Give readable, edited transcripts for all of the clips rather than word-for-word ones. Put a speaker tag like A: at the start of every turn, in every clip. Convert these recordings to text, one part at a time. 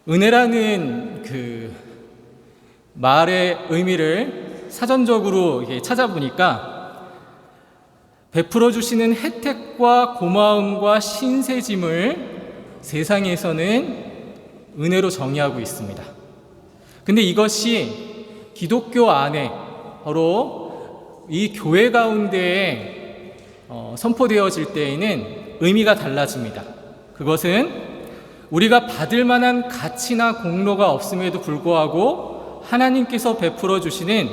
A: 은혜라는 그 말의 의미를 사전적으로 찾아보니까 베풀어 주시는 혜택과 고마움과 신세짐을 세상에서는 은혜로 정의하고 있습니다. 근데 이것이 기독교 안에 바로 이 교회 가운데에 선포되어질 때에는 의미가 달라집니다. 그것은 우리가 받을 만한 가치나 공로가 없음에도 불구하고 하나님께서 베풀어 주시는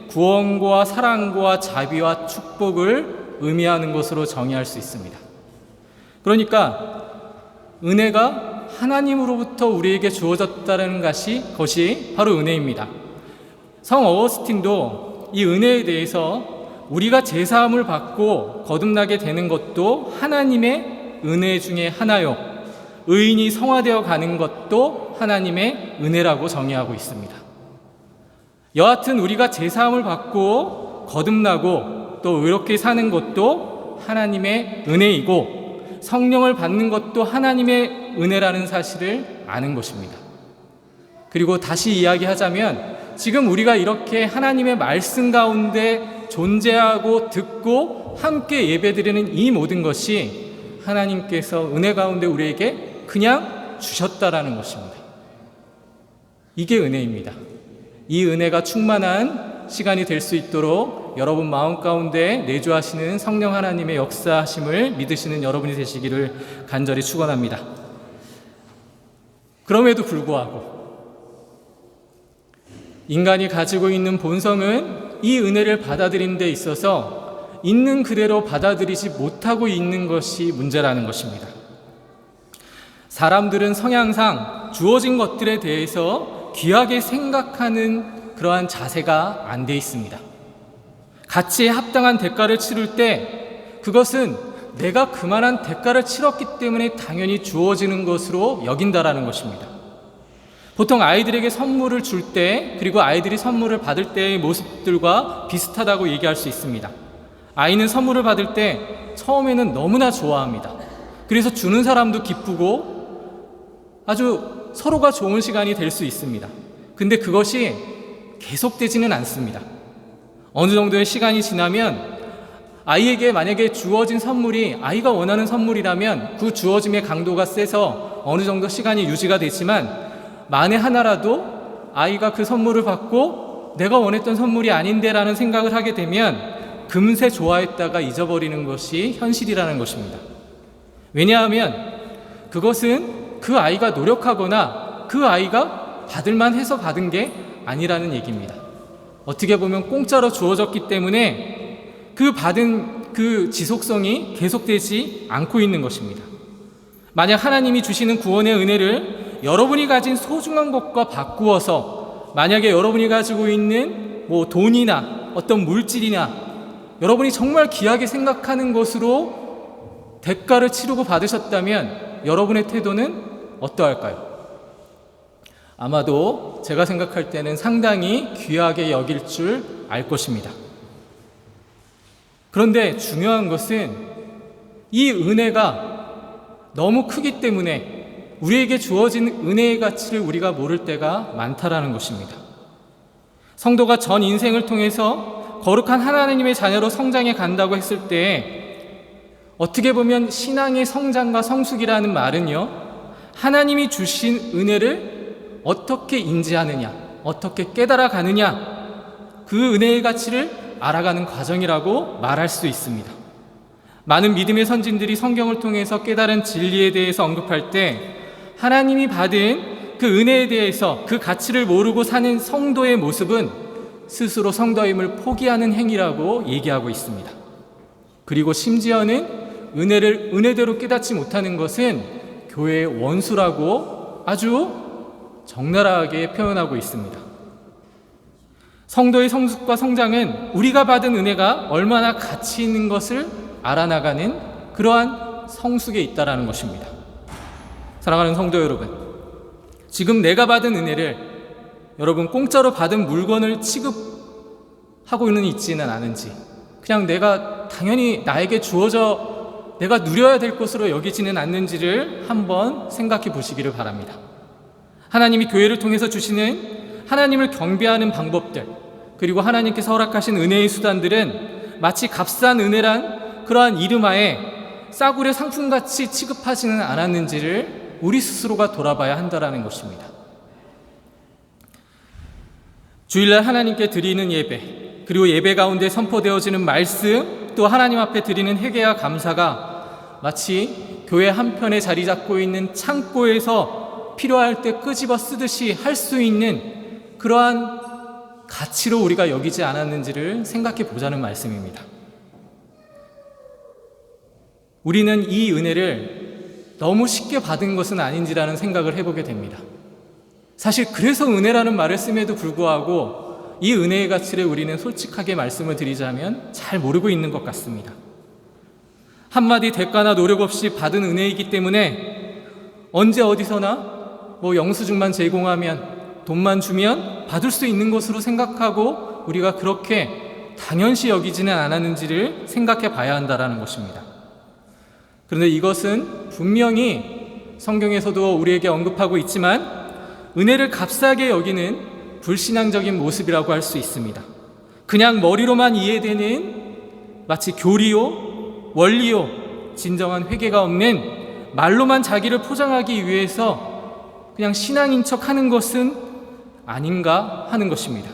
A: 구원과 사랑과 자비와 축복을 의미하는 것으로 정의할 수 있습니다. 그러니까 은혜가 하나님으로부터 우리에게 주어졌다는 것이 바로 은혜입니다. 성 어거스틴도 이 은혜에 대해서 우리가 제사함을 받고 거듭나게 되는 것도 하나님의 은혜 중에 하나요, 의인이 성화되어 가는 것도 하나님의 은혜라고 정의하고 있습니다. 여하튼 우리가 제사함을 받고 거듭나고 또 의롭게 사는 것도 하나님의 은혜이고, 성령을 받는 것도 하나님의 은혜라는 사실을 아는 것입니다. 그리고 다시 이야기하자면 지금 우리가 이렇게 하나님의 말씀 가운데 존재하고 듣고 함께 예배드리는 이 모든 것이 하나님께서 은혜 가운데 우리에게 그냥 주셨다라는 것입니다. 이게 은혜입니다. 이 은혜가 충만한 시간이 될 수 있도록 여러분 마음 가운데 내주하시는 성령 하나님의 역사하심을 믿으시는 여러분이 되시기를 간절히 축원합니다. 그럼에도 불구하고 인간이 가지고 있는 본성은 이 은혜를 받아들이는 데 있어서 있는 그대로 받아들이지 못하고 있는 것이 문제라는 것입니다. 사람들은 성향상 주어진 것들에 대해서 귀하게 생각하는 그러한 자세가 안 돼 있습니다. 가치에 합당한 대가를 치를 때 그것은 내가 그만한 대가를 치렀기 때문에 당연히 주어지는 것으로 여긴다라는 것입니다. 보통 아이들에게 선물을 줄 때, 그리고 아이들이 선물을 받을 때의 모습들과 비슷하다고 얘기할 수 있습니다. 아이는 선물을 받을 때 처음에는 너무나 좋아합니다. 그래서 주는 사람도 기쁘고 아주 서로가 좋은 시간이 될 수 있습니다. 근데 그것이 계속되지는 않습니다. 어느 정도의 시간이 지나면 아이에게 만약에 주어진 선물이 아이가 원하는 선물이라면 그 주어짐의 강도가 세서 어느 정도 시간이 유지가 되지만, 만에 하나라도 아이가 그 선물을 받고 내가 원했던 선물이 아닌데 라는 생각을 하게 되면 금세 좋아했다가 잊어버리는 것이 현실이라는 것입니다. 왜냐하면 그것은 그 아이가 노력하거나 그 아이가 받을만 해서 받은 게 아니라는 얘기입니다. 어떻게 보면 공짜로 주어졌기 때문에 그 받은 그 지속성이 계속되지 않고 있는 것입니다. 만약 하나님이 주시는 구원의 은혜를 여러분이 가진 소중한 것과 바꾸어서, 만약에 여러분이 가지고 있는 돈이나 어떤 물질이나 여러분이 정말 귀하게 생각하는 것으로 대가를 치르고 받으셨다면 여러분의 태도는 어떠할까요? 아마도 제가 생각할 때는 상당히 귀하게 여길 줄 알 것입니다. 그런데 중요한 것은 이 은혜가 너무 크기 때문에 우리에게 주어진 은혜의 가치를 우리가 모를 때가 많다라는 것입니다. 성도가 전 인생을 통해서 거룩한 하나님의 자녀로 성장해 간다고 했을 때, 어떻게 보면 신앙의 성장과 성숙이라는 말은요, 하나님이 주신 은혜를 어떻게 인지하느냐, 어떻게 깨달아 가느냐, 그 은혜의 가치를 알아가는 과정이라고 말할 수 있습니다. 많은 믿음의 선진들이 성경을 통해서 깨달은 진리에 대해서 언급할 때 하나님이 받은 그 은혜에 대해서 그 가치를 모르고 사는 성도의 모습은 스스로 성도임을 포기하는 행위라고 얘기하고 있습니다. 그리고 심지어는 은혜를 은혜대로 깨닫지 못하는 것은 교회의 원수라고 아주 적나라하게 표현하고 있습니다. 성도의 성숙과 성장은 우리가 받은 은혜가 얼마나 가치 있는 것을 알아나가는 그러한 성숙에 있다라는 것입니다. 사랑하는 성도 여러분, 지금 내가 받은 은혜를 여러분 공짜로 받은 물건을 취급하고는 있지는 않은지, 그냥 내가 당연히 나에게 주어져 내가 누려야 될 것으로 여기지는 않는지를 한번 생각해 보시기를 바랍니다. 하나님이 교회를 통해서 주시는 하나님을 경배하는 방법들, 그리고 하나님께서 허락하신 은혜의 수단들은 마치 값싼 은혜란 그러한 이름하에 싸구려 상품같이 취급하지는 않았는지를 우리 스스로가 돌아봐야 한다는 것입니다. 주일날 하나님께 드리는 예배, 그리고 예배 가운데 선포되어지는 말씀, 또 하나님 앞에 드리는 회개와 감사가 마치 교회 한편에 자리 잡고 있는 창고에서 필요할 때 끄집어 쓰듯이 할 수 있는 그러한 가치로 우리가 여기지 않았는지를 생각해 보자는 말씀입니다. 우리는 이 은혜를 너무 쉽게 받은 것은 아닌지라는 생각을 해보게 됩니다. 사실 그래서 은혜라는 말을 씀에도 불구하고 이 은혜의 가치를 우리는 솔직하게 말씀을 드리자면 잘 모르고 있는 것 같습니다. 한마디 대가나 노력 없이 받은 은혜이기 때문에 언제 어디서나 영수증만 제공하면, 돈만 주면 받을 수 있는 것으로 생각하고 우리가 그렇게 당연시 여기지는 않았는지를 생각해 봐야 한다는 것입니다. 그런데 이것은 분명히 성경에서도 우리에게 언급하고 있지만 은혜를 값싸게 여기는 불신앙적인 모습이라고 할 수 있습니다. 그냥 머리로만 이해되는 마치 교리요, 원리요, 진정한 회개가 없는 말로만 자기를 포장하기 위해서 그냥 신앙인 척 하는 것은 아닌가 하는 것입니다.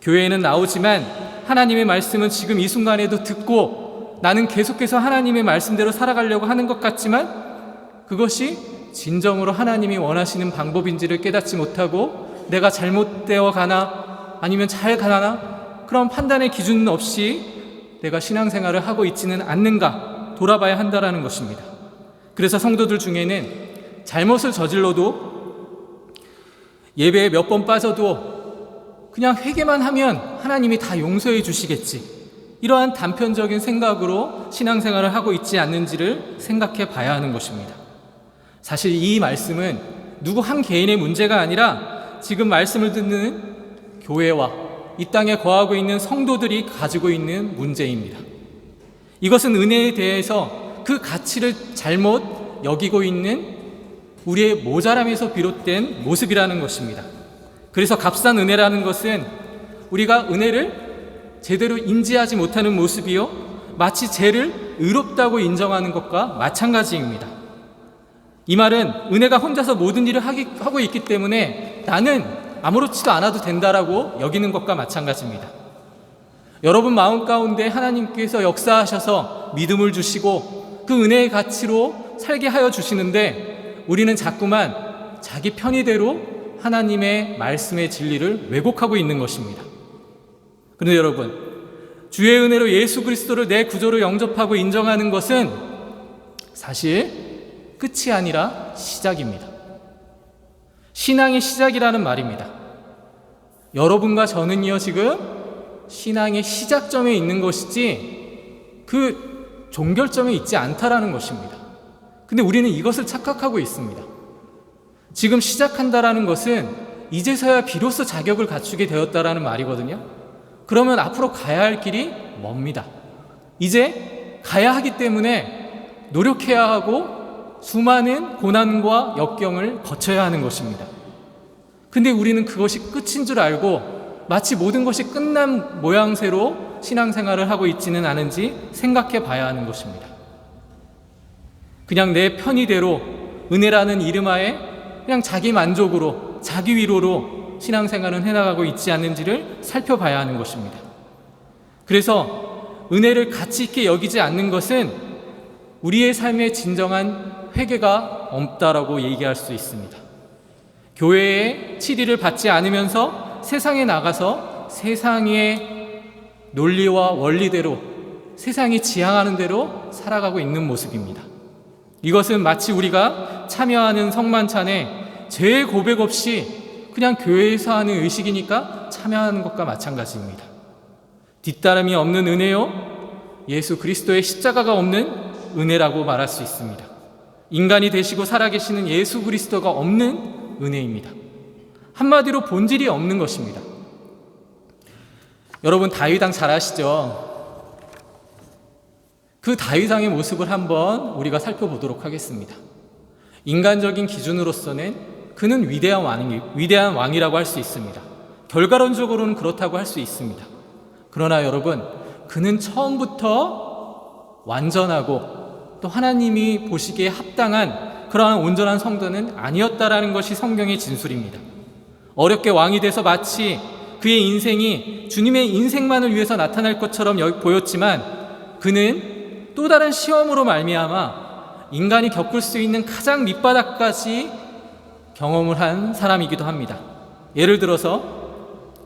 A: 교회에는 나오지만 하나님의 말씀은 지금 이 순간에도 듣고 나는 계속해서 하나님의 말씀대로 살아가려고 하는 것 같지만 그것이 진정으로 하나님이 원하시는 방법인지를 깨닫지 못하고 내가 잘못되어 가나 아니면 잘 가나 그런 판단의 기준 없이 내가 신앙생활을 하고 있지는 않는가 돌아봐야 한다는 것입니다. 그래서 성도들 중에는 잘못을 저질러도 예배에 몇 번 빠져도 그냥 회개만 하면 하나님이 다 용서해 주시겠지, 이러한 단편적인 생각으로 신앙생활을 하고 있지 않는지를 생각해 봐야 하는 것입니다. 사실 이 말씀은 누구 한 개인의 문제가 아니라 지금 말씀을 듣는 교회와 이 땅에 거하고 있는 성도들이 가지고 있는 문제입니다. 이것은 은혜에 대해서 그 가치를 잘못 여기고 있는 우리의 모자람에서 비롯된 모습이라는 것입니다. 그래서 값싼 은혜라는 것은 우리가 은혜를 제대로 인지하지 못하는 모습이요, 마치 죄를 의롭다고 인정하는 것과 마찬가지입니다. 이 말은 은혜가 혼자서 모든 일을 하고 있기 때문에 나는 아무렇지도 않아도 된다라고 여기는 것과 마찬가지입니다. 여러분 마음 가운데 하나님께서 역사하셔서 믿음을 주시고 그 은혜의 가치로 살게 하여 주시는데 우리는 자꾸만 자기 편의대로 하나님의 말씀의 진리를 왜곡하고 있는 것입니다. 그런데 여러분, 주의 은혜로 예수 그리스도를 내 구조로 영접하고 인정하는 것은 사실 끝이 아니라 시작입니다. 신앙의 시작이라는 말입니다. 여러분과 저는요, 지금 신앙의 시작점에 있는 것이지 그 종결점에 있지 않다라는 것입니다. 근데 우리는 이것을 착각하고 있습니다. 지금 시작한다라는 것은 이제서야 비로소 자격을 갖추게 되었다라는 말이거든요. 그러면 앞으로 가야 할 길이 멉니다. 이제 가야 하기 때문에 노력해야 하고 수많은 고난과 역경을 거쳐야 하는 것입니다. 근데 우리는 그것이 끝인 줄 알고 마치 모든 것이 끝난 모양새로 신앙생활을 하고 있지는 않은지 생각해 봐야 하는 것입니다. 그냥 내 편의대로 은혜라는 이름하에 그냥 자기 만족으로, 자기 위로로 신앙생활은 해나가고 있지 않는지를 살펴봐야 하는 것입니다. 그래서 은혜를 가치 있게 여기지 않는 것은 우리의 삶에 진정한 회개가 없다라고 얘기할 수 있습니다. 교회의 치리를 받지 않으면서 세상에 나가서 세상의 논리와 원리대로, 세상이 지향하는 대로 살아가고 있는 모습입니다. 이것은 마치 우리가 참여하는 성만찬에 죄의 고백 없이 그냥 교회에서 하는 의식이니까 참여하는 것과 마찬가지입니다. 뒤따름이 없는 은혜요, 예수 그리스도의 십자가가 없는 은혜라고 말할 수 있습니다. 인간이 되시고 살아계시는 예수 그리스도가 없는 은혜입니다. 한마디로 본질이 없는 것입니다. 여러분 다윗왕 잘 아시죠? 그 다윗왕의 모습을 한번 우리가 살펴보도록 하겠습니다. 인간적인 기준으로서는 그는 위대한 왕이라고 할 수 있습니다. 결과론적으로는 그렇다고 할 수 있습니다. 그러나 여러분, 그는 처음부터 완전하고 또 하나님이 보시기에 합당한 그러한 온전한 성도는 아니었다라는 것이 성경의 진술입니다. 어렵게 왕이 돼서 마치 그의 인생이 주님의 인생만을 위해서 나타날 것처럼 보였지만 그는 또 다른 시험으로 말미암아 인간이 겪을 수 있는 가장 밑바닥까지 경험을 한 사람이기도 합니다. 예를 들어서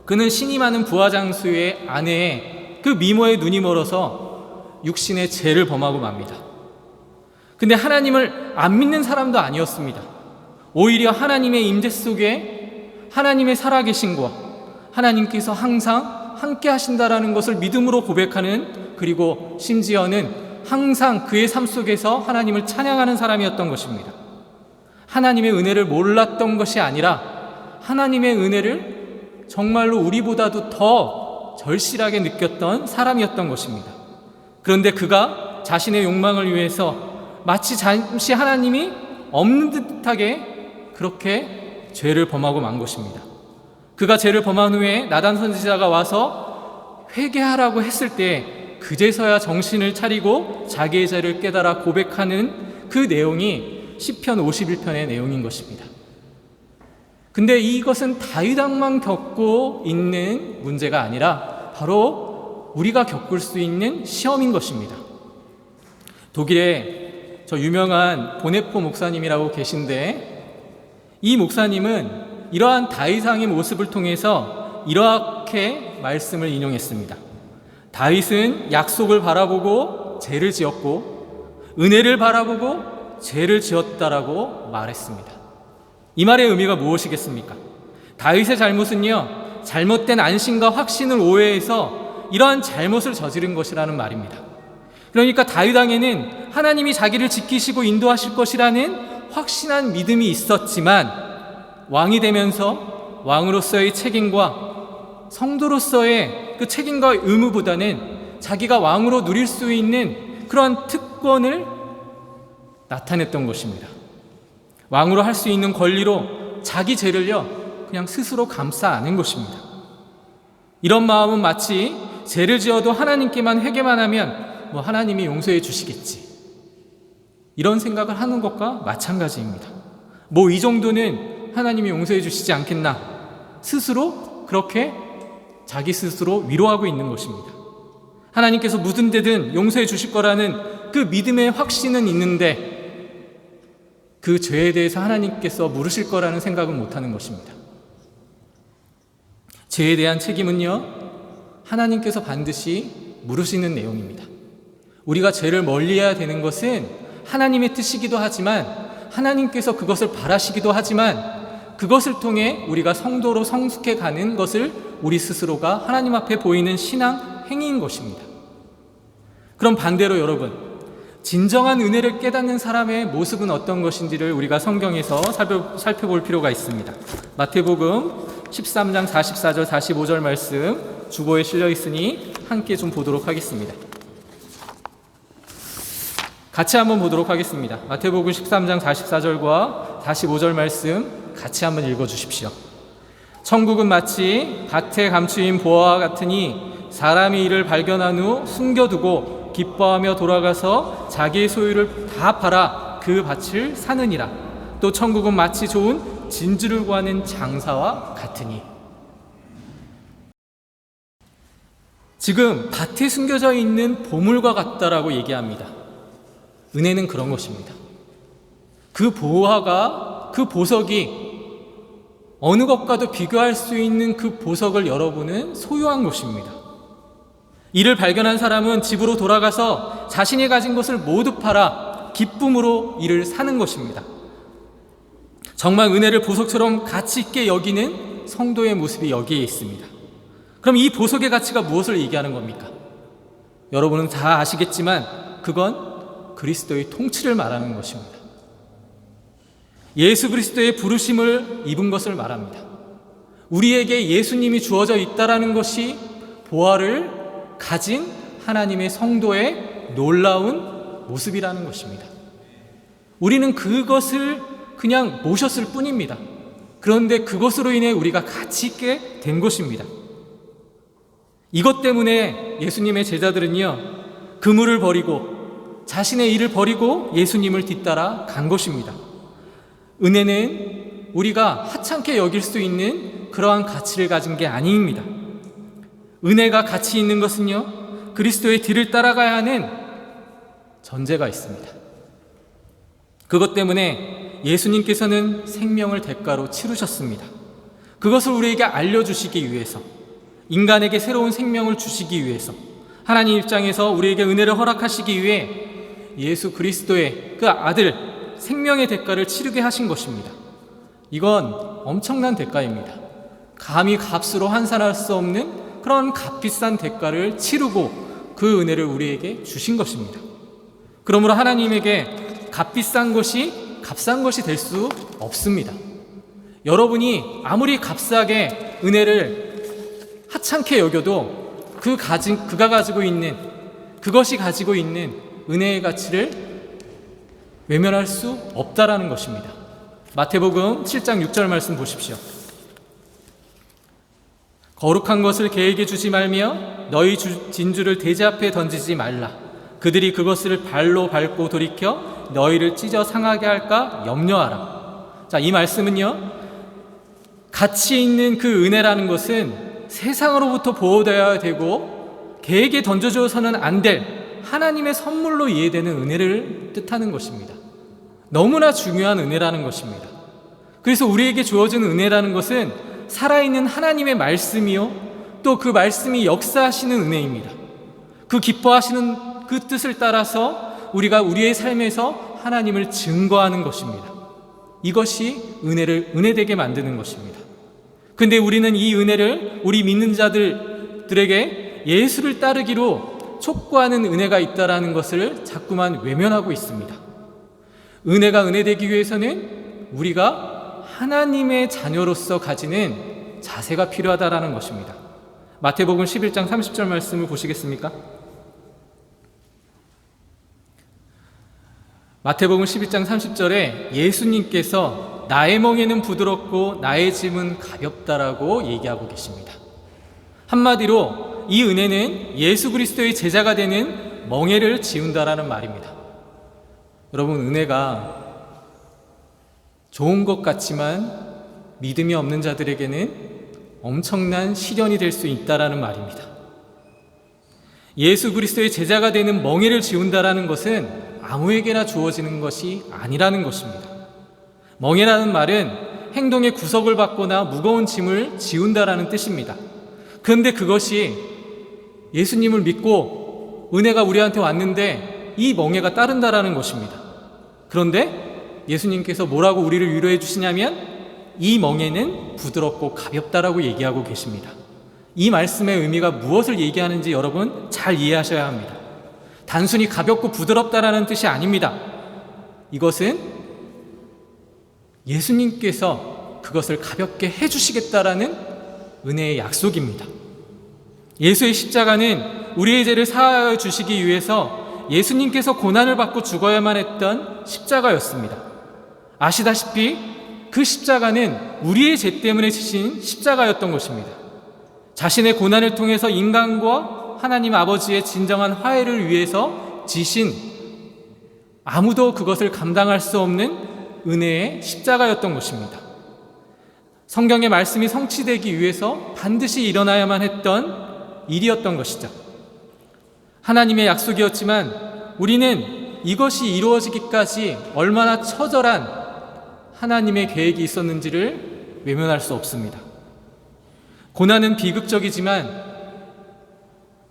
A: 그는 신이 많은 부하장수의 아내의 그 미모에 눈이 멀어서 육신의 죄를 범하고 맙니다. 근데 하나님을 안 믿는 사람도 아니었습니다. 오히려 하나님의 임재 속에 하나님의 살아계심과 하나님께서 항상 함께 하신다라는 것을 믿음으로 고백하는, 그리고 심지어는 항상 그의 삶 속에서 하나님을 찬양하는 사람이었던 것입니다. 하나님의 은혜를 몰랐던 것이 아니라 하나님의 은혜를 정말로 우리보다도 더 절실하게 느꼈던 사람이었던 것입니다. 그런데 그가 자신의 욕망을 위해서 마치 잠시 하나님이 없는 듯하게 그렇게 죄를 범하고 만 것입니다. 그가 죄를 범한 후에 나단 선지자가 와서 회개하라고 했을 때 그제서야 정신을 차리고 자기의 죄를 깨달아 고백하는 그 내용이 시편 51편의 내용인 것입니다. 근데 이것은 다윗 왕만 겪고 있는 문제가 아니라 바로 우리가 겪을 수 있는 시험인 것입니다. 독일에 저 유명한 보네포 목사님이라고 계신데, 이 목사님은 이러한 다윗 왕의 모습을 통해서 이렇게 말씀을 인용했습니다. 다윗은 약속을 바라보고 죄를 지었고 은혜를 바라보고 죄를 지었다라고 말했습니다. 이 말의 의미가 무엇이겠습니까? 다윗의 잘못은요, 잘못된 안심과 확신을 오해해서 이러한 잘못을 저지른 것이라는 말입니다. 그러니까 다윗 왕에는 하나님이 자기를 지키시고 인도하실 것이라는 확신한 믿음이 있었지만 왕이 되면서 왕으로서의 책임과 성도로서의 그 책임과 의무보다는 자기가 왕으로 누릴 수 있는 그러한 특권을 나타냈던 것입니다. 왕으로 할 수 있는 권리로 자기 죄를요 그냥 스스로 감싸 안은 것입니다. 이런 마음은 마치 죄를 지어도 하나님께만 회개만 하면 하나님이 용서해 주시겠지, 이런 생각을 하는 것과 마찬가지입니다. 이 정도는 하나님이 용서해 주시지 않겠나, 스스로 그렇게 자기 스스로 위로하고 있는 것입니다. 하나님께서 무슨 데든 용서해 주실 거라는 그 믿음의 확신은 있는데 그 죄에 대해서 하나님께서 물으실 거라는 생각은 못하는 것입니다. 죄에 대한 책임은요 하나님께서 반드시 물으시는 내용입니다. 우리가 죄를 멀리해야 되는 것은 하나님의 뜻이기도 하지만 하나님께서 그것을 바라시기도 하지만 그것을 통해 우리가 성도로 성숙해 가는 것을 우리 스스로가 하나님 앞에 보이는 신앙 행위인 것입니다. 그럼 반대로 여러분, 진정한 은혜를 깨닫는 사람의 모습은 어떤 것인지를 우리가 성경에서 살펴볼 필요가 있습니다. 마태복음 13장 44절 45절 말씀 주보에 실려 있으니 함께 좀 보도록 하겠습니다. 같이 한번 보도록 하겠습니다. 마태복음 13장 44절과 45절 말씀 같이 한번 읽어주십시오. 천국은 마치 밭에 감추인 보화와 같으니 사람이 이를 발견한 후 숨겨두고 기뻐하며 돌아가서 자기의 소유를 다 팔아 그 밭을 사느니라. 또 천국은 마치 좋은 진주를 구하는 장사와 같으니. 지금 밭에 숨겨져 있는 보물과 같다라고 얘기합니다. 은혜는 그런 것입니다. 그 보화가, 그 보석이 어느 것과도 비교할 수 있는 그 보석을 여러분은 소유한 것입니다. 이를 발견한 사람은 집으로 돌아가서 자신이 가진 것을 모두 팔아 기쁨으로 이를 사는 것입니다. 정말 은혜를 보석처럼 가치 있게 여기는 성도의 모습이 여기에 있습니다. 그럼 이 보석의 가치가 무엇을 얘기하는 겁니까? 여러분은 다 아시겠지만 그건 그리스도의 통치를 말하는 것입니다. 예수 그리스도의 부르심을 입은 것을 말합니다. 우리에게 예수님이 주어져 있다라는 것이 보화를 가진 하나님의 성도의 놀라운 모습이라는 것입니다. 우리는 그것을 그냥 모셨을 뿐입니다. 그런데 그것으로 인해 우리가 가치 있게 된 것입니다. 이것 때문에 예수님의 제자들은요, 그물을 버리고 자신의 일을 버리고 예수님을 뒤따라 간 것입니다. 은혜는 우리가 하찮게 여길 수 있는 그러한 가치를 가진 게 아닙니다. 은혜가 가치 있는 것은요, 그리스도의 뒤를 따라가야 하는 전제가 있습니다. 그것 때문에 예수님께서는 생명을 대가로 치르셨습니다. 그것을 우리에게 알려주시기 위해서, 인간에게 새로운 생명을 주시기 위해서, 하나님 입장에서 우리에게 은혜를 허락하시기 위해 예수 그리스도의 그 아들 생명의 대가를 치르게 하신 것입니다. 이건 엄청난 대가입니다. 감히 값으로 환산할 수 없는 그런 값비싼 대가를 치르고 그 은혜를 우리에게 주신 것입니다. 그러므로 하나님에게 값비싼 것이 값싼 것이 될 수 없습니다. 여러분이 아무리 값싸게 은혜를 하찮게 여겨도 그가 가지고 있는, 그것이 가지고 있는 은혜의 가치를 외면할 수 없다라는 것입니다. 마태복음 7장 6절 말씀 보십시오. 거룩한 것을 개에게 주지 말며 너희 진주를 돼지 앞에 던지지 말라. 그들이 그것을 발로 밟고 돌이켜 너희를 찢어 상하게 할까 염려하라. 자, 이 말씀은요, 가치 있는 그 은혜라는 것은 세상으로부터 보호되어야 되고 개에게 던져줘서는 안 될 하나님의 선물로 이해되는 은혜를 뜻하는 것입니다. 너무나 중요한 은혜라는 것입니다. 그래서 우리에게 주어지는 은혜라는 것은 살아있는 하나님의 말씀이요, 또 그 말씀이 역사하시는 은혜입니다. 그 기뻐하시는 그 뜻을 따라서 우리가 우리의 삶에서 하나님을 증거하는 것입니다. 이것이 은혜를 은혜되게 만드는 것입니다. 근데 우리는 이 은혜를 우리 믿는 자들에게 예수를 따르기로 촉구하는 은혜가 있다라는 것을 자꾸만 외면하고 있습니다. 은혜가 은혜되기 위해서는 우리가 하나님의 자녀로서 가지는 자세가 필요하다라는 것입니다. 마태복음 11장 30절 말씀을 보시겠습니까? 마태복음 11장 30절에 예수님께서 나의 멍에는 부드럽고 나의 짐은 가볍다라고 얘기하고 계십니다. 한마디로 이 은혜는 예수 그리스도의 제자가 되는 멍에를 지운다라는 말입니다. 여러분, 은혜가 좋은 것 같지만 믿음이 없는 자들에게는 엄청난 시련이 될 수 있다라는 말입니다. 예수 그리스도의 제자가 되는 멍에를 지운다라는 것은 아무에게나 주어지는 것이 아니라는 것입니다. 멍에라는 말은 행동의 구속을 받거나 무거운 짐을 지운다라는 뜻입니다. 그런데 그것이 예수님을 믿고 은혜가 우리한테 왔는데 이 멍에가 따른다라는 것입니다. 그런데 예수님께서 뭐라고 우리를 위로해 주시냐면 이 멍에는 부드럽고 가볍다라고 얘기하고 계십니다. 이 말씀의 의미가 무엇을 얘기하는지 여러분 잘 이해하셔야 합니다. 단순히 가볍고 부드럽다라는 뜻이 아닙니다. 이것은 예수님께서 그것을 가볍게 해주시겠다라는 은혜의 약속입니다. 예수의 십자가는 우리의 죄를 사하여 주시기 위해서 예수님께서 고난을 받고 죽어야만 했던 십자가였습니다. 아시다시피 그 십자가는 우리의 죄 때문에 지신 십자가였던 것입니다. 자신의 고난을 통해서 인간과 하나님 아버지의 진정한 화해를 위해서 지신, 아무도 그것을 감당할 수 없는 은혜의 십자가였던 것입니다. 성경의 말씀이 성취되기 위해서 반드시 일어나야만 했던 일이었던 것이죠. 하나님의 약속이었지만 우리는 이것이 이루어지기까지 얼마나 처절한 하나님의 계획이 있었는지를 외면할 수 없습니다. 고난은 비극적이지만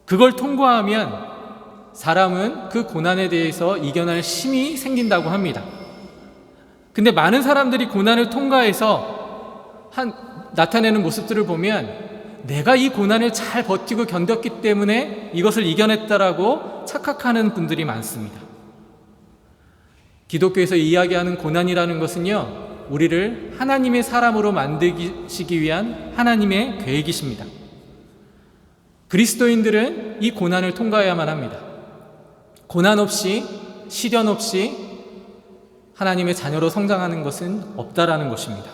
A: 그걸 통과하면 사람은 그 고난에 대해서 이겨낼 힘이 생긴다고 합니다. 근데 많은 사람들이 고난을 통과해서 나타내는 모습들을 보면 내가 이 고난을 잘 버티고 견뎠기 때문에 이것을 이겨냈다라고 착각하는 분들이 많습니다. 기독교에서 이야기하는 고난이라는 것은요, 우리를 하나님의 사람으로 만드시기 위한 하나님의 계획이십니다. 그리스도인들은 이 고난을 통과해야만 합니다. 고난 없이, 시련 없이 하나님의 자녀로 성장하는 것은 없다라는 것입니다.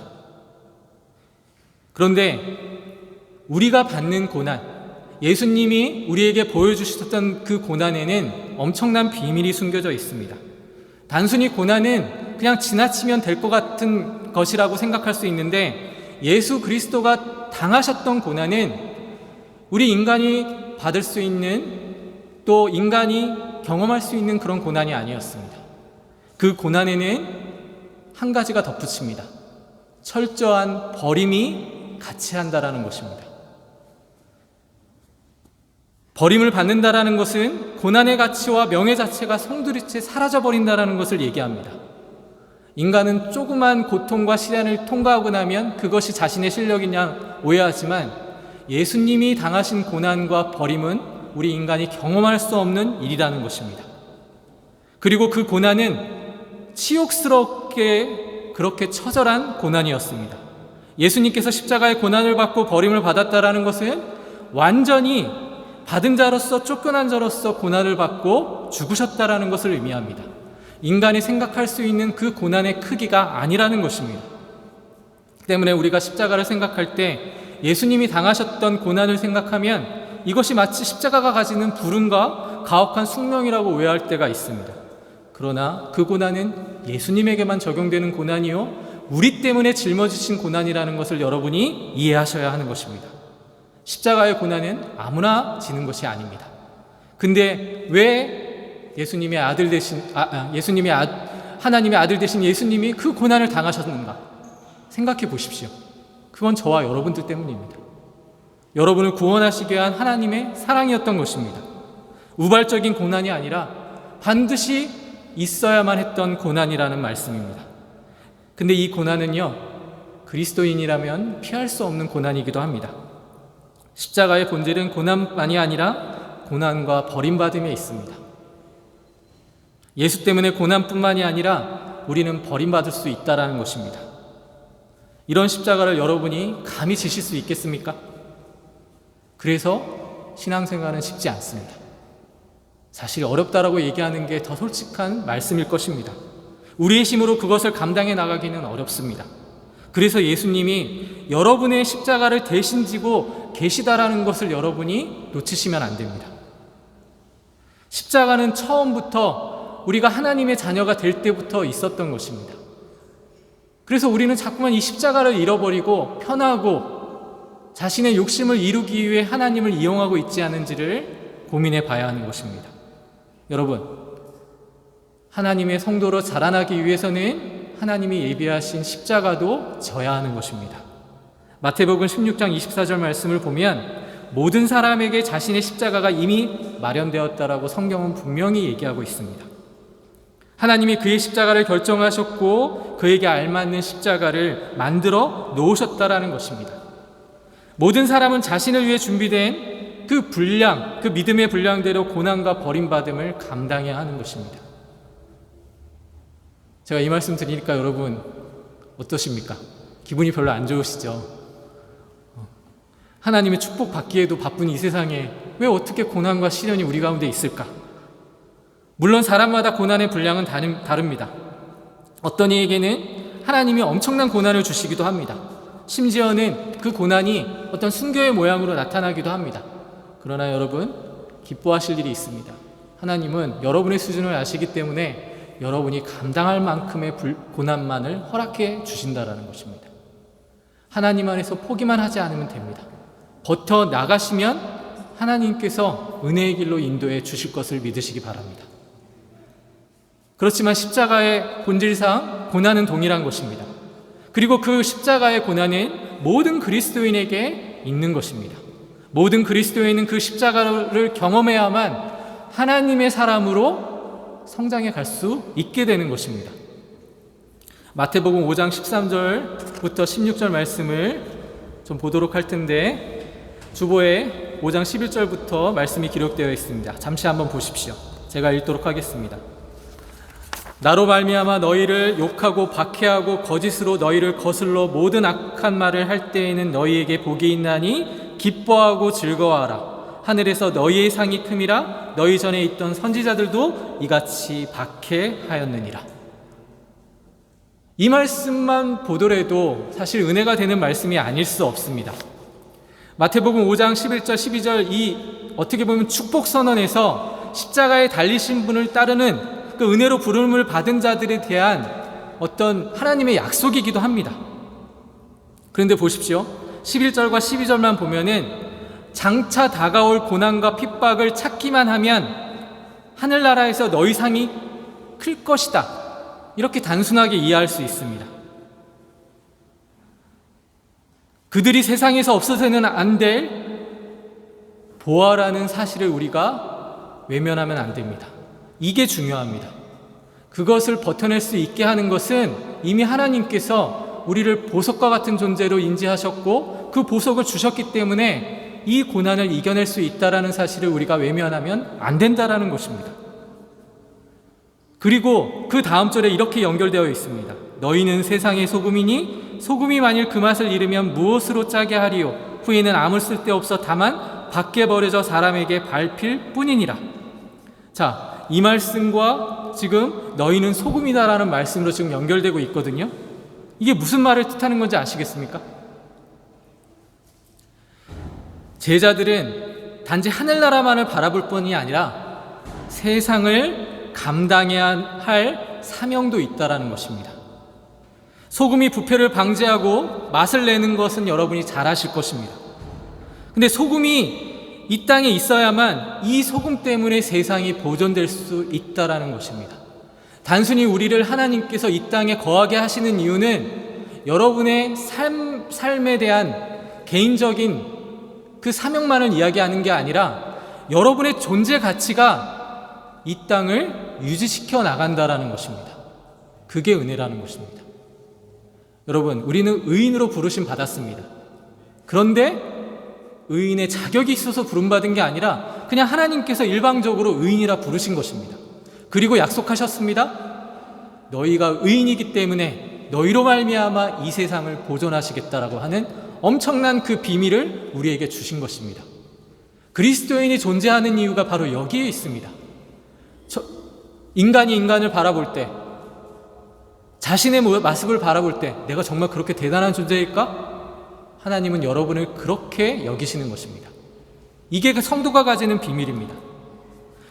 A: 그런데 우리가 받는 고난, 예수님이 우리에게 보여주셨던 그 고난에는 엄청난 비밀이 숨겨져 있습니다. 단순히 고난은 그냥 지나치면 될 것 같은 것이라고 생각할 수 있는데, 예수 그리스도가 당하셨던 고난은 우리 인간이 받을 수 있는, 또 인간이 경험할 수 있는 그런 고난이 아니었습니다. 그 고난에는 한 가지가 덧붙입니다. 철저한 버림이 같이 한다라는 것입니다. 버림을 받는다라는 것은 고난의 가치와 명예 자체가 송두리째 사라져버린다라는 것을 얘기합니다. 인간은 조그만 고통과 시련을 통과하고 나면 그것이 자신의 실력이냐 오해하지만, 예수님이 당하신 고난과 버림은 우리 인간이 경험할 수 없는 일이라는 것입니다. 그리고 그 고난은 치욕스럽게 그렇게 처절한 고난이었습니다. 예수님께서 십자가의 고난을 받고 버림을 받았다라는 것은 완전히 받은 자로서, 쫓겨난 자로서 고난을 받고 죽으셨다라는 것을 의미합니다. 인간이 생각할 수 있는 그 고난의 크기가 아니라는 것입니다. 때문에 우리가 십자가를 생각할 때 예수님이 당하셨던 고난을 생각하면 이것이 마치 십자가가 가지는 부름과 가혹한 숙명이라고 오해할 때가 있습니다. 그러나 그 고난은 예수님에게만 적용되는 고난이요, 우리 때문에 짊어지신 고난이라는 것을 여러분이 이해하셔야 하는 것입니다. 십자가의 고난은 아무나 지는 것이 아닙니다. 근데 왜 예수님의 아들 되신 하나님의 아들 되신 예수님이 그 고난을 당하셨는가? 생각해 보십시오. 그건 저와 여러분들 때문입니다. 여러분을 구원하시기 위한 하나님의 사랑이었던 것입니다. 우발적인 고난이 아니라 반드시 있어야만 했던 고난이라는 말씀입니다. 근데 이 고난은요, 그리스도인이라면 피할 수 없는 고난이기도 합니다. 십자가의 본질은 고난만이 아니라 고난과 버림받음에 있습니다. 예수 때문에 고난뿐만이 아니라 우리는 버림받을 수 있다는 것입니다. 이런 십자가를 여러분이 감히 지실 수 있겠습니까? 그래서 신앙생활은 쉽지 않습니다. 사실 어렵다라고 얘기하는 게 더 솔직한 말씀일 것입니다. 우리의 힘으로 그것을 감당해 나가기는 어렵습니다. 그래서 예수님이 여러분의 십자가를 대신 지고 계시다라는 것을 여러분이 놓치시면 안 됩니다. 십자가는 처음부터 우리가 하나님의 자녀가 될 때부터 있었던 것입니다. 그래서 우리는 자꾸만 이 십자가를 잃어버리고 편하고 자신의 욕심을 이루기 위해 하나님을 이용하고 있지 않은지를 고민해 봐야 하는 것입니다. 여러분, 하나님의 성도로 자라나기 위해서는 하나님이 예비하신 십자가도 져야 하는 것입니다. 마태복음 16장 24절 말씀을 보면 모든 사람에게 자신의 십자가가 이미 마련되었다라고 성경은 분명히 얘기하고 있습니다. 하나님이 그의 십자가를 결정하셨고 그에게 알맞는 십자가를 만들어 놓으셨다라는 것입니다. 모든 사람은 자신을 위해 준비된 그 분량, 그 믿음의 분량대로 고난과 버림받음을 감당해야 하는 것입니다. 제가 이 말씀 드리니까 여러분 어떠십니까? 기분이 별로 안 좋으시죠? 하나님의 축복 받기에도 바쁜 이 세상에 왜 어떻게 고난과 시련이 우리 가운데 있을까? 물론 사람마다 고난의 분량은 다릅니다. 어떤 이에게는 하나님이 엄청난 고난을 주시기도 합니다. 심지어는 그 고난이 어떤 순교의 모양으로 나타나기도 합니다. 그러나 여러분, 기뻐하실 일이 있습니다. 하나님은 여러분의 수준을 아시기 때문에 여러분이 감당할 만큼의 고난만을 허락해 주신다라는 것입니다. 하나님 안에서 포기만 하지 않으면 됩니다. 버텨 나가시면 하나님께서 은혜의 길로 인도해 주실 것을 믿으시기 바랍니다. 그렇지만 십자가의 본질상 고난은 동일한 것입니다. 그리고 그 십자가의 고난은 모든 그리스도인에게 있는 것입니다. 모든 그리스도인은 그 십자가를 경험해야만 하나님의 사람으로 성장해 갈 수 있게 되는 것입니다. 마태복음 5장 13절부터 16절 말씀을 좀 보도록 할 텐데, 주보에 5장 11절부터 말씀이 기록되어 있습니다. 잠시 한번 보십시오. 제가 읽도록 하겠습니다. 나로 말미암아 너희를 욕하고 박해하고 거짓으로 너희를 거슬러 모든 악한 말을 할 때에는 너희에게 복이 있나니 기뻐하고 즐거워하라. 하늘에서 너희의 상이 큼이라. 너희 전에 있던 선지자들도 이같이 박해하였느니라. 이 말씀만 보더라도 사실 은혜가 되는 말씀이 아닐 수 없습니다. 마태복음 5장 11절 12절 이 어떻게 보면 축복선언에서 십자가에 달리신 분을 따르는 그 은혜로 부름을 받은 자들에 대한 어떤 하나님의 약속이기도 합니다. 그런데 보십시오. 11절과 12절만 보면은 장차 다가올 고난과 핍박을 찾기만 하면 하늘나라에서 너희 상이 클 것이다. 이렇게 단순하게 이해할 수 있습니다. 그들이 세상에서 없어서는 안 될 보아라는 사실을 우리가 외면하면 안 됩니다. 이게 중요합니다. 그것을 버텨낼 수 있게 하는 것은 이미 하나님께서 우리를 보석과 같은 존재로 인지하셨고 그 보석을 주셨기 때문에 이 고난을 이겨낼 수 있다는 사실을 우리가 외면하면 안 된다는 것입니다. 그리고 그 다음 절에 이렇게 연결되어 있습니다. 너희는 세상의 소금이니 소금이 만일 그 맛을 잃으면 무엇으로 짜게 하리요? 후에는 아무 쓸데없어 다만 밖에 버려져 사람에게 밟힐 뿐이니라. 자, 이 말씀과 지금 너희는 소금이다라는 말씀으로 지금 연결되고 있거든요. 이게 무슨 말을 뜻하는 건지 아시겠습니까? 제자들은 단지 하늘나라만을 바라볼 뿐이 아니라 세상을 감당해야 할 사명도 있다라는 것입니다. 소금이 부패를 방지하고 맛을 내는 것은 여러분이 잘 아실 것입니다. 근데 소금이 이 땅에 있어야만 이 소금 때문에 세상이 보존될 수 있다라는 것입니다. 단순히 우리를 하나님께서 이 땅에 거하게 하시는 이유는 여러분의 삶에 대한 개인적인 그 사명만을 이야기하는 게 아니라 여러분의 존재 가치가 이 땅을 유지시켜 나간다라는 것입니다. 그게 은혜라는 것입니다. 여러분, 우리는 의인으로 부르심 받았습니다. 그런데 의인의 자격이 있어서 부름받은 게 아니라 그냥 하나님께서 일방적으로 의인이라 부르신 것입니다. 그리고 약속하셨습니다. 너희가 의인이기 때문에 너희로 말미암아 이 세상을 보존하시겠다라고 하는 엄청난 그 비밀을 우리에게 주신 것입니다. 그리스도인이 존재하는 이유가 바로 여기에 있습니다. 인간이 인간을 바라볼 때, 자신의 모습을 바라볼 때 내가 정말 그렇게 대단한 존재일까? 하나님은 여러분을 그렇게 여기시는 것입니다. 이게 그 성도가 가지는 비밀입니다.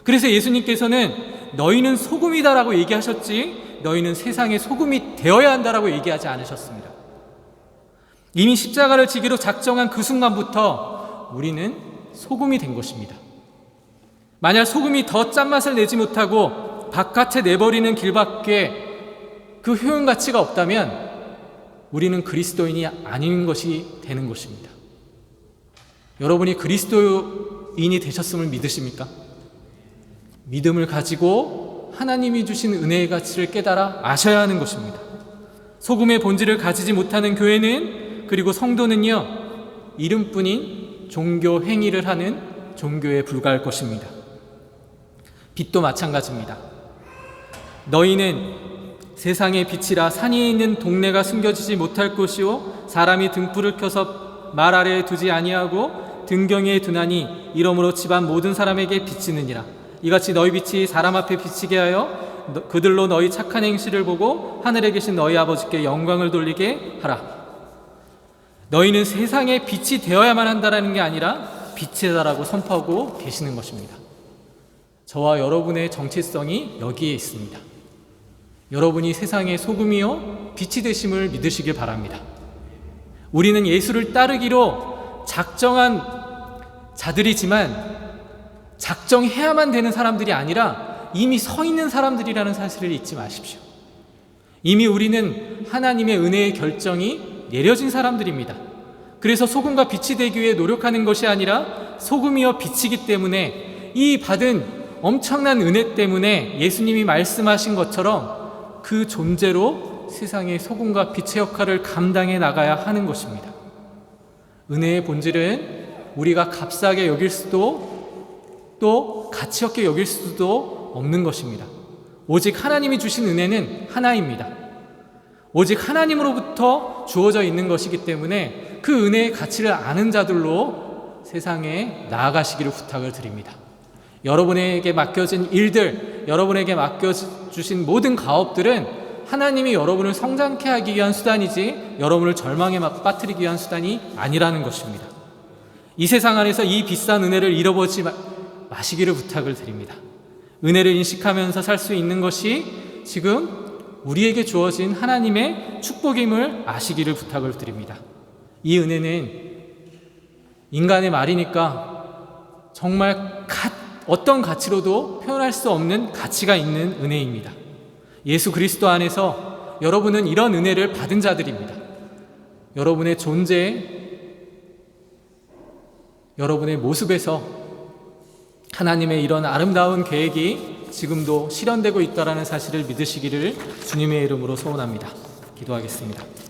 A: 그래서 예수님께서는 너희는 소금이다라고 얘기하셨지 너희는 세상의 소금이 되어야 한다라고 얘기하지 않으셨습니다. 이미 십자가를 지기로 작정한 그 순간부터 우리는 소금이 된 것입니다. 만약 소금이 더 짠맛을 내지 못하고 바깥에 내버리는 길밖에 그 효용 가치가 없다면 우리는 그리스도인이 아닌 것이 되는 것입니다. 여러분이 그리스도인이 되셨음을 믿으십니까? 믿음을 가지고 하나님이 주신 은혜의 가치를 깨달아 아셔야 하는 것입니다. 소금의 본질을 가지지 못하는 교회는, 그리고 성도는요, 이름뿐인 종교 행위를 하는 종교에 불과할 것입니다. 빛도 마찬가지입니다. 너희는 세상의 빛이라 산이 있는 동네가 숨겨지지 못할 것이요 사람이 등불을 켜서 말 아래에 두지 아니하고 등경에 두나니 이러므로 집안 모든 사람에게 비치느니라. 이같이 너희 빛이 사람 앞에 비치게 하여 그들로 너희 착한 행실을 보고 하늘에 계신 너희 아버지께 영광을 돌리게 하라. 너희는 세상의 빛이 되어야만 한다는 게 아니라 빛이다라고 선포하고 계시는 것입니다. 저와 여러분의 정체성이 여기에 있습니다. 여러분이 세상의 소금이요 빛이 되심을 믿으시길 바랍니다. 우리는 예수를 따르기로 작정한 자들이지만 작정해야만 되는 사람들이 아니라 이미 서 있는 사람들이라는 사실을 잊지 마십시오. 이미 우리는 하나님의 은혜의 결정이 내려진 사람들입니다. 그래서 소금과 빛이 되기 위해 노력하는 것이 아니라 소금이여 빛이기 때문에 이 받은 엄청난 은혜 때문에 예수님이 말씀하신 것처럼 그 존재로 세상의 소금과 빛의 역할을 감당해 나가야 하는 것입니다. 은혜의 본질은 우리가 값싸게 여길 수도 또 가치 없게 여길 수도 없는 것입니다. 오직 하나님이 주신 은혜는 하나입니다. 오직 하나님으로부터 주어져 있는 것이기 때문에 그 은혜의 가치를 아는 자들로 세상에 나아가시기를 부탁을 드립니다. 여러분에게 맡겨진 일들, 여러분에게 맡겨주신 모든 가업들은 하나님이 여러분을 성장케 하기 위한 수단이지 여러분을 절망에 빠뜨리기 위한 수단이 아니라는 것입니다. 이 세상 안에서 이 비싼 은혜를 잃어버리지 마시기를 부탁을 드립니다. 은혜를 인식하면서 살 수 있는 것이 지금 우리에게 주어진 하나님의 축복임을 아시기를 부탁을 드립니다. 이 은혜는 인간의 말이니까 정말 어떤 가치로도 표현할 수 없는 가치가 있는 은혜입니다. 예수 그리스도 안에서 여러분은 이런 은혜를 받은 자들입니다. 여러분의 존재, 여러분의 모습에서 하나님의 이런 아름다운 계획이 지금도 실현되고 있다는 사실을 믿으시기를 주님의 이름으로 소원합니다. 기도하겠습니다.